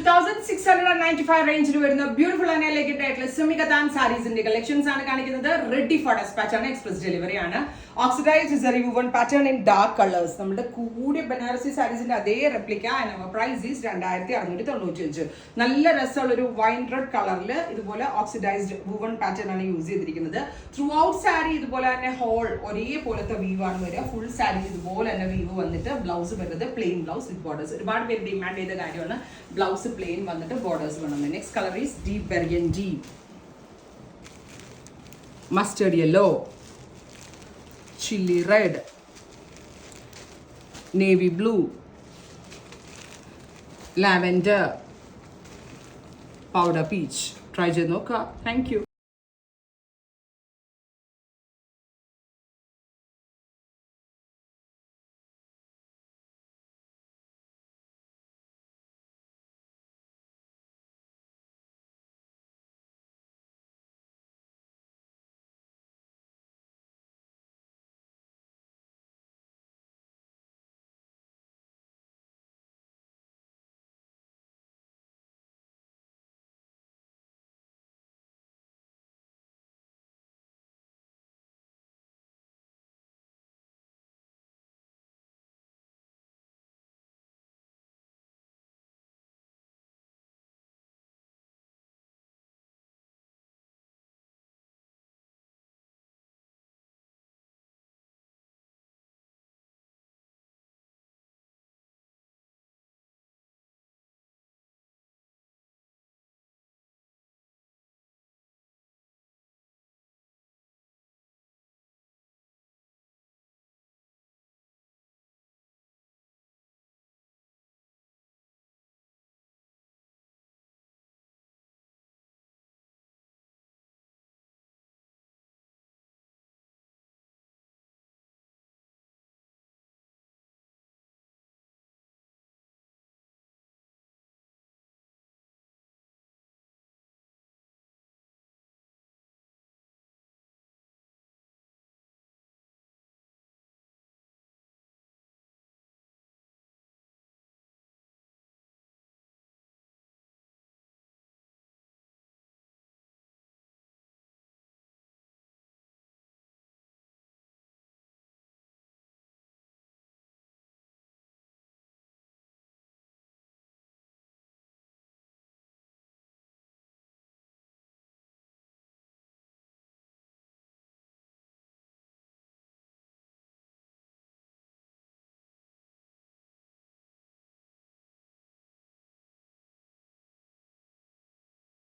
1695 റേഞ്ചിൽ വരുന്ന beautiful and elegant ആയിട്ടുള്ള സുമികതാൻ സാരീസിന്റെ കളക്ഷൻസ് ആണ് കാണിക്കുന്നത്. റെഡി ഫോർ ഡെസ്പാച്ച് ആണ്, എക്സ്പ്രസ് ഡെലിവറി ആണ്. Oxidised zari woven pattern in dark colours. നമ്മുടെ കൂടിയ ബനാറസി സാരീസിന്റെ അതേ റെപ്ലിക്ക. Price is 2695. നല്ല രസമുള്ള ഒരു വൈൻ റെഡ് കളറിൽ ഇതുപോലെ ഓക്സിഡൈസ്ഡ് വുവൺ പാറ്റേൺ ആണ് യൂസ് ചെയ്തിരിക്കുന്നത്. ത്രൂ ഔട്ട് സാരി ഇതുപോലെ തന്നെ ഹോൾ ഒരേപോലത്തെ വീവ് ആണ് വരിക. ഫുൾ സാരി ഇതുപോലെ തന്നെ വീവ് വന്നിട്ട് ബ്ലൗസ് വരുന്നത് പ്ലെയിൻ ബ്ലൗസ് വിത്ത് ബോർഡേഴ്സ്. ഒരുപാട് പേര് ഡിമാൻഡ് ചെയ്ത കാര്യമാണ് ബ്ലൗസ് പ്ലെയിൻ വന്നിട്ട് ബോർഡേഴ്സ് വേണം. Next colour is deep burgundy, mustard yellow, chilli red, navy blue, lavender, powder peach. Try ചെയ്ത് നോക്കുക. Thank you.